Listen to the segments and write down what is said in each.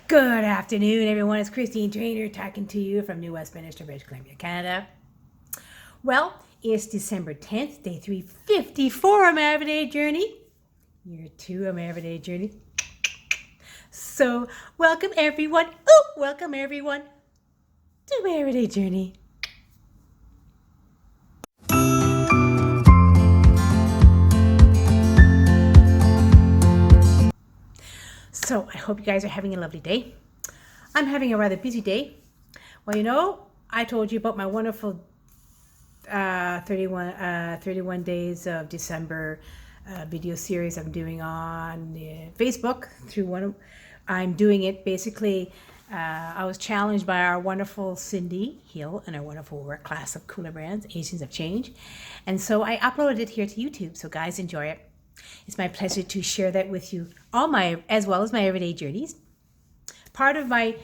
Good afternoon, everyone. It's Christine Trainor talking to you from New Westminster, British Columbia, Canada. Well, it's December 10th, day 354 of my everyday journey. Year 2 of my everyday journey. So, welcome everyone. Welcome everyone to my everyday journey. So, I hope you guys are having a lovely day. I'm having a rather busy day. Well, I told you about my wonderful 31 days of December video series I'm doing on Facebook I'm doing it basically. I was challenged by our wonderful Cindy Hill and our wonderful work class of Cooler Brands, Agents of Change. And so I uploaded it here to YouTube. So guys, enjoy it. It's my pleasure to share that with you, as well as my everyday journeys. Part of my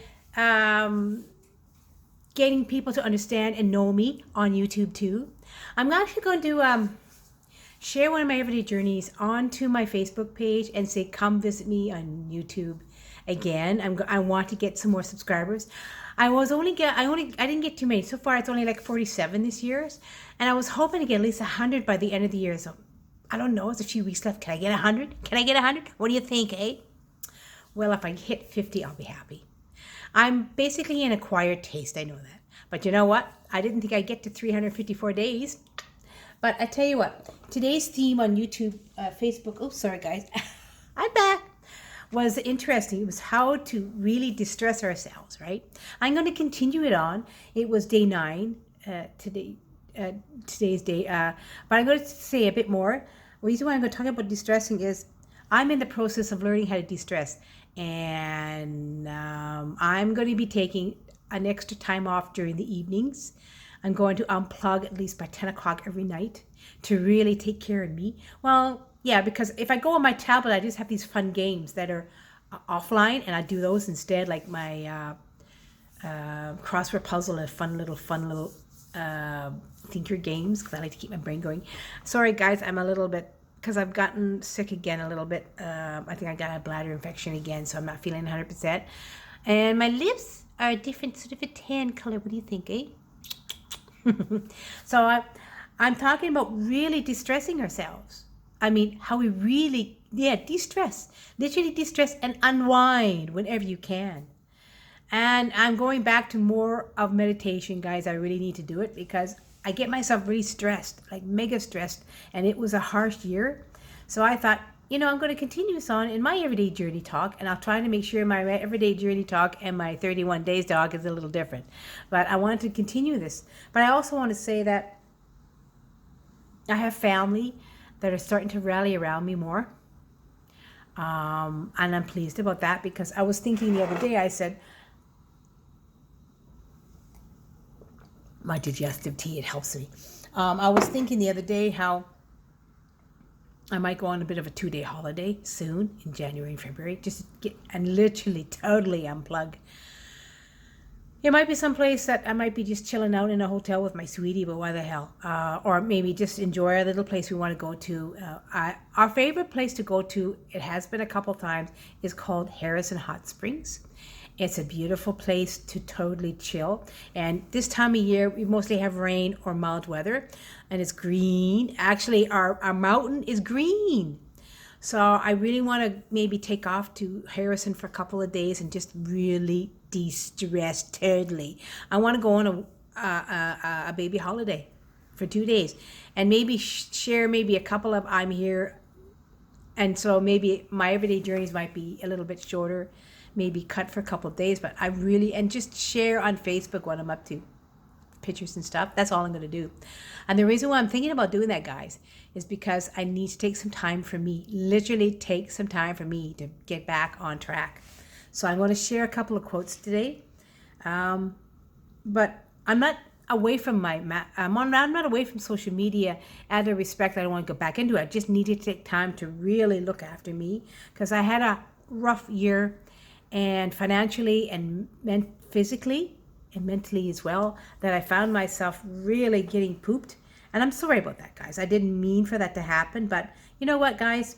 getting people to understand and know me on YouTube too. I'm actually going to share one of my everyday journeys onto my Facebook page and say, come visit me on YouTube again. I want to get some more subscribers. I didn't get too many. So far, it's only like 47 this year. And I was hoping to get at least 100 by the end of the year. So I don't know. It's a few weeks left. Can I get 100? Can I get 100? What do you think, eh? Well, if I hit 50, I'll be happy. I'm basically an acquired taste. I know that. But you know what? I didn't think I'd get to 354 days. But I tell you what, today's theme on YouTube, Facebook, oh, sorry guys, I'm back, was interesting. It was how to really distress ourselves, right? I'm going to continue it on. It was day 9 today's day. But I'm going to say a bit more. The reason why I'm going to talk about distressing is I'm in the process of learning how to distress. And I'm going to be taking an extra time off during the evenings. I'm going to unplug at least by 10 o'clock every night to really take care of me. Well, yeah, because if I go on my tablet, I just have these fun games that are offline, and I do those instead, like my crossword puzzle and fun little thinker games, because I like to keep my brain going. Sorry, guys, I'm a little bit, because I've gotten sick again a little bit. I think I got a bladder infection again, so I'm not feeling 100%. And my lips are a different, sort of a tan color. What do you think, eh? So I'm talking about really distressing ourselves. I mean, how we really, de-stress. Literally de-stress and unwind whenever you can. And I'm going back to more of meditation, guys. I really need to do it because I get myself really stressed, like mega stressed. And it was a harsh year. So I thought, I'm going to continue this on in my everyday journey talk, and I'll try to make sure my everyday journey talk and my 31 days talk is a little different. But I wanted to continue this. But I also want to say that I have family that are starting to rally around me more. And I'm pleased about that, because I was thinking the other day, I said, my digestive tea, it helps me. I was thinking the other day how I might go on a bit of a 2-day holiday soon in January and February, just to get and literally totally unplug. It might be someplace that I might be just chilling out in a hotel with my sweetie, but why the hell? Or maybe just enjoy a little place we want to go to. Our favorite place to go to, it has been a couple times, is called Harrison Hot Springs. It's a beautiful place to totally chill. And this time of year, we mostly have rain or mild weather. And it's green. Actually, our mountain is green. So I really want to maybe take off to Harrison for a couple of days and just really de-stress totally. I want to go on a baby holiday for 2 days. And maybe share maybe a couple of I'm here. And so maybe my everyday journeys might be a little bit shorter. Maybe cut for a couple of days, but and just share on Facebook what I'm up to, pictures and stuff. That's all I'm going to do. And the reason why I'm thinking about doing that, guys, is because I need to take some time for me, literally take some time for me to get back on track. So I'm going to share a couple of quotes today. But I'm not away from I'm not away from social media out of respect. I don't want to go back into it. I just need to take time to really look after me, because I had a rough year, and financially and physically and mentally as well, that I found myself really getting pooped. And I'm sorry about that, guys. I didn't mean for that to happen, but you know what, guys?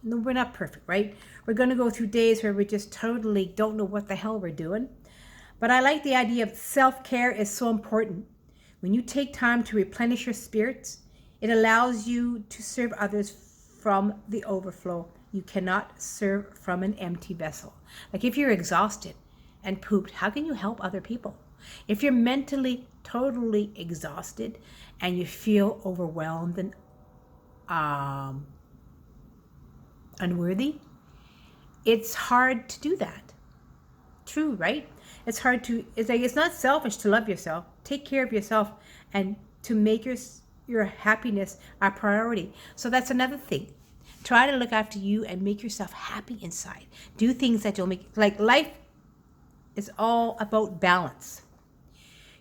No, we're not perfect, right? We're going to go through days where we just totally don't know what the hell we're doing. But I like the idea of self-care is so important. When you take time to replenish your spirits, it allows you to serve others from the overflow. You cannot serve from an empty vessel. Like if you're exhausted and pooped, how can you help other people? If you're mentally totally exhausted and you feel overwhelmed and unworthy, it's hard to do that. True, right? It's hard to, it's not selfish to love yourself. Take care of yourself and to make your happiness a priority. So that's another thing. Try to look after you and make yourself happy inside. Do things that you'll make, like life is all about balance.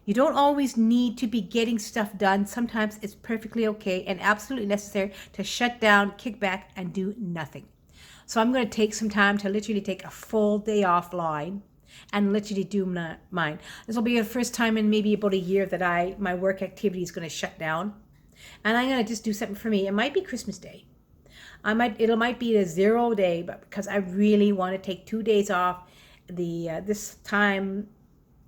You don't always need to be getting stuff done. Sometimes it's perfectly okay and absolutely necessary to shut down, kick back, and do nothing. So I'm going to take some time to literally take a full day offline and literally do mine. This will be the first time in maybe about a year that my work activity is going to shut down. And I'm going to just do something for me. It might be Christmas Day. It might be a 0 day, but because I really want to take 2 days off this time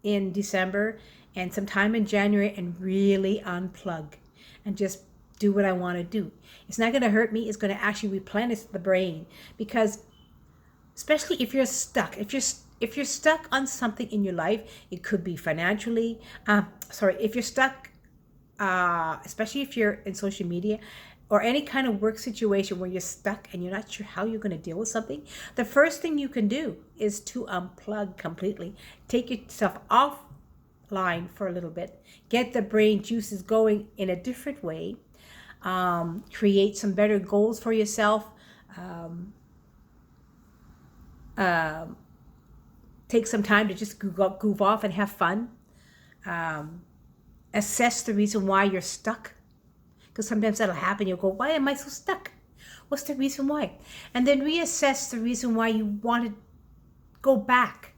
in December and some time in January and really unplug and just do what I want to do. It's not going to hurt me. It's going to actually replenish the brain, because especially if you're stuck, if you're stuck on something in your life, it could be financially, if you're stuck, especially if you're in social media or any kind of work situation where you're stuck and you're not sure how you're going to deal with something, the first thing you can do is to unplug completely. Take yourself offline for a little bit. Get the brain juices going in a different way. Create some better goals for yourself. Take some time to just goof off and have fun. Assess the reason why you're stuck. Because sometimes that'll happen. You'll go, why am I so stuck? What's the reason why? And then reassess the reason why you want to go back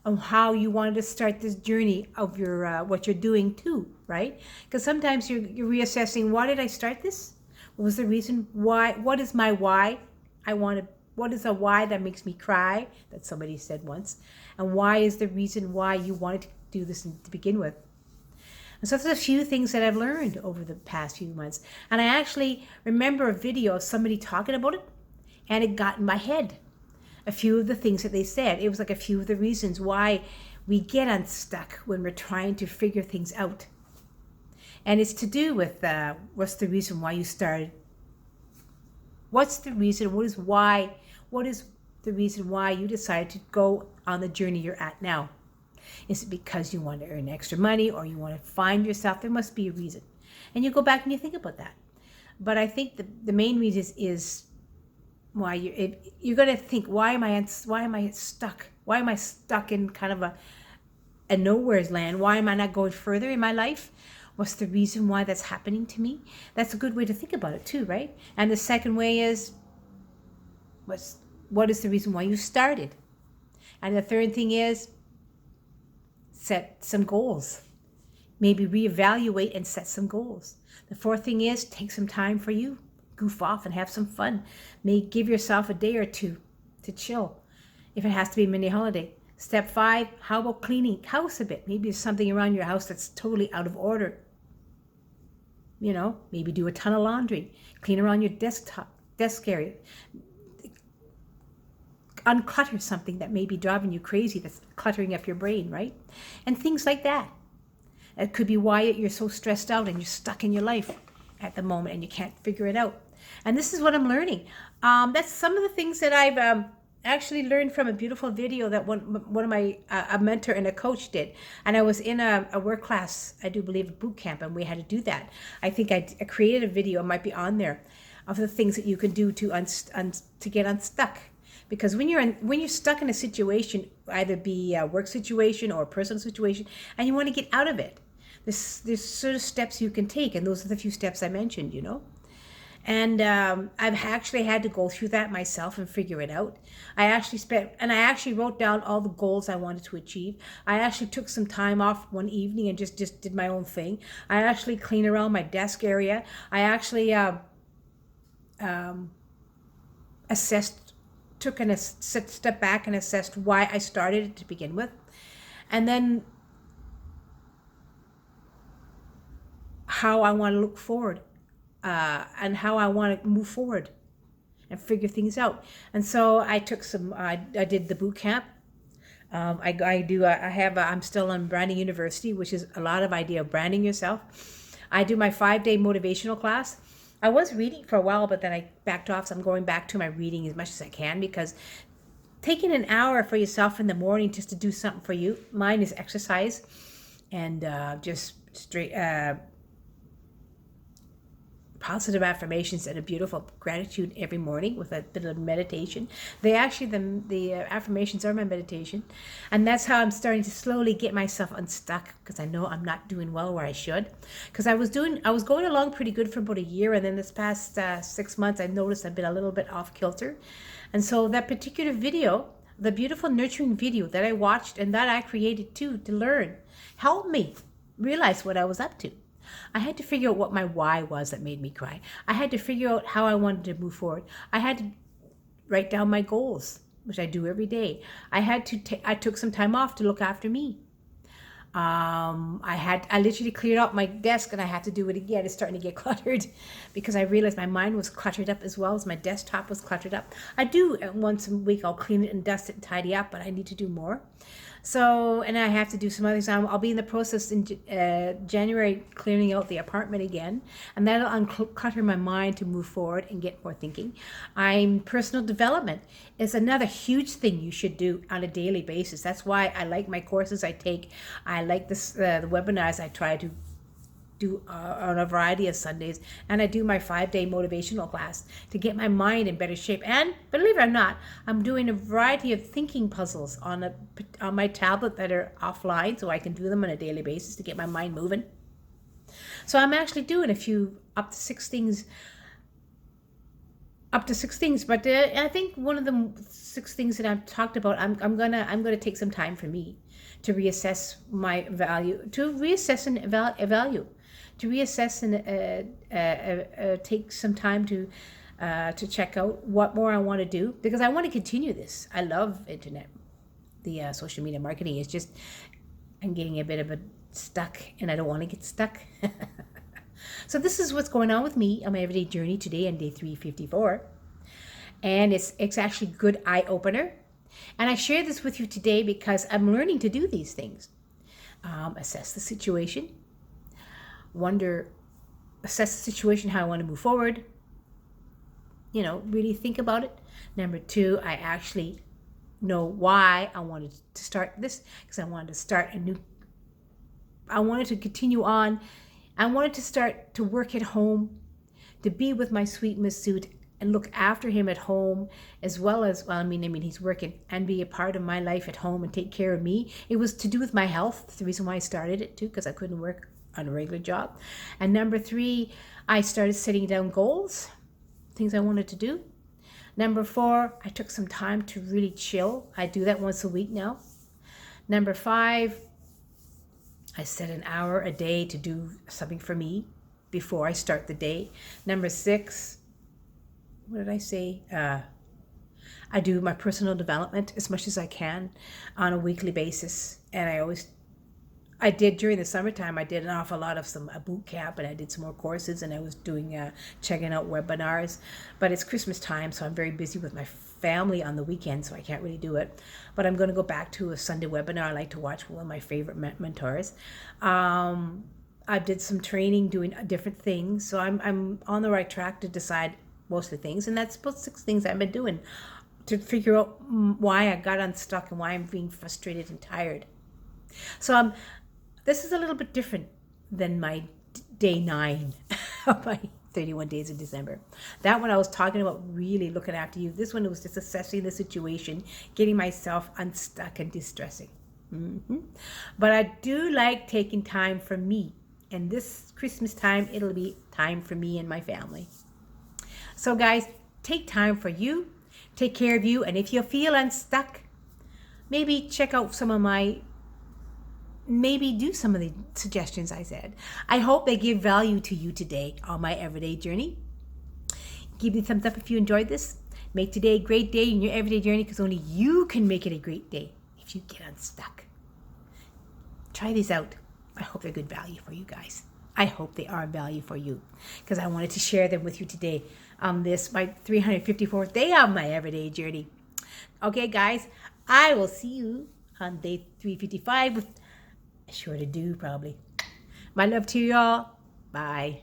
and how you wanted to start this journey of your what you're doing too, right? Because sometimes you're reassessing, why did I start this? What was the reason why? What is my why? What is a why that makes me cry? That somebody said once. And why is the reason why you wanted to do this to begin with? And so there's a few things that I've learned over the past few months. And I actually remember a video of somebody talking about it, and it got in my head. A few of the things that they said. It was like a few of the reasons why we get unstuck when we're trying to figure things out. And it's to do with what's the reason why you started? What's the reason? What is the reason why you decided to go on the journey you're at now? Is it because you want to earn extra money, or you want to find yourself? There must be a reason. And you go back and you think about that. But I think the main reason is why you're going to think, why am I stuck? Why am I stuck in kind of a nowhere's land? Why am I not going further in my life? What's the reason why that's happening to me? That's a good way to think about it too, right? And the second way is, what is the reason why you started? And the third thing is, set some goals. Maybe reevaluate and set some goals. The fourth thing is, take some time for you. Goof off and have some fun. Maybe give yourself a day or two to chill, if it has to be a mini holiday. Step 5, how about cleaning house a bit? Maybe there's something around your house that's totally out of order. You know, maybe do a ton of laundry. Clean around your desk area. Unclutter something that may be driving you crazy, that's cluttering up your brain, right? And things like that. It could be why you're so stressed out and you're stuck in your life at the moment and you can't figure it out. And this is what I'm learning. That's some of the things that I've actually learned from a beautiful video that one of my a mentor and a coach did. And I was in a work class, I do believe a boot camp, and we had to do that. I think I created a video, it might be on there, of the things that you can do to get unstuck. Because when you're stuck in a situation, either be a work situation or a personal situation, and you want to get out of it, there's sort of steps you can take, and those are the few steps I mentioned, you know. And I've actually had to go through that myself and figure it out. I actually wrote down all the goals I wanted to achieve. I actually took some time off one evening and just did my own thing. I actually cleaned around my desk area. I actually assessed took a step back and assessed why I started it to begin with, and then how I want to look forward, and how I want to move forward and figure things out. And so I took I did the boot camp. I'm still on Branding University, which is a lot of idea of branding yourself. I do my 5-day motivational class. I was reading for a while, but then I backed off. So I'm going back to my reading as much as I can, because taking an hour for yourself in the morning just to do something for you. Mine is exercise and just straight positive affirmations and a beautiful gratitude every morning with a bit of meditation. The affirmations are my meditation, and that's how I'm starting to slowly get myself unstuck, because I know I'm not doing well where I should. Because I was going along pretty good for about a year, and then this past 6 months I've noticed I've been a little bit off kilter. And so that particular video, the beautiful nurturing video that I watched and that I created too to learn, helped me realize what I was up to. I had to figure out what my why was that made me cry. I had to figure out how I wanted to move forward. I had to write down my goals, which I do every day. I took some time off to look after me. I literally cleared out my desk, and I had to do it again. It's starting to get cluttered because I realized my mind was cluttered up as well as my desktop was cluttered up. I do once a week, I'll clean it and dust it and tidy up, but I need to do more. So, and I have to do some other things. I'll be in the process in January clearing out the apartment again, and that'll unclutter my mind to move forward and get more thinking. Personal development is another huge thing you should do on a daily basis. That's why I like my courses I take. I like the webinars I try to do on a variety of Sundays, and I do my 5-day motivational class to get my mind in better shape. And believe it or not, I'm doing a variety of thinking puzzles on my tablet that are offline, so I can do them on a daily basis to get my mind moving. So I'm actually doing a few up to six things. But I think one of the 6 things that I've talked about, I'm gonna take some time for me to reassess my value, to reassess and evaluate. To reassess and take some time to check out what more I want to do, because I want to continue this. I love internet, the social media marketing. It's just I'm getting a bit of a stuck, and I don't want to get stuck. So this is what's going on with me on my everyday journey today on day 354, and it's actually a good eye opener. And I share this with you today because I'm learning to do these things. Assess the situation. Assess the situation, how I want to move forward. Really think about it. Number 2, I actually know why I wanted to start this, because I wanted to start I wanted to continue on. I wanted to start to work at home, to be with my sweet Masood and look after him at home, as well as, he's working, and be a part of my life at home and take care of me. It was to do with my health. That's the reason why I started it too, because I couldn't work on a regular job. And number 3, I started setting down goals, things I wanted to do. Number 4, I took some time to really chill. I do that once a week now. Number 5, I set an hour a day to do something for me before I start the day. Number 6, what did I say? I do my personal development as much as I can on a weekly basis. And I did during the summertime, I did an awful lot of a boot camp, and I did some more courses, and I was doing checking out webinars. But it's Christmas time, so I'm very busy with my family on the weekend, so I can't really do it. But I'm going to go back to a Sunday webinar. I like to watch one of my favorite mentors. I did some training doing different things, so I'm on the right track to decide most of the things, and that's about 6 things I've been doing to figure out why I got unstuck and why I'm being frustrated and tired. So this is a little bit different than my day 9 of my 31 days in December. That one I was talking about really looking after you. This one was just assessing the situation, getting myself unstuck and distressing. But I do like taking time for me. And this Christmas time, it'll be time for me and my family. So guys, take time for you, take care of you, and if you feel unstuck, maybe check out maybe do some of the suggestions I said. I hope they give value to you today on my everyday journey. Give me a thumbs up if you enjoyed this. Make today a great day in your everyday journey, because only you can make it a great day if you get unstuck. Try these out. I hope they're good value for you guys. I hope they are value for you, because I wanted to share them with you today on this, my 354th day of my everyday journey. Okay, guys, I will see you on day 355 with sure to do, probably. My love to you all. Bye.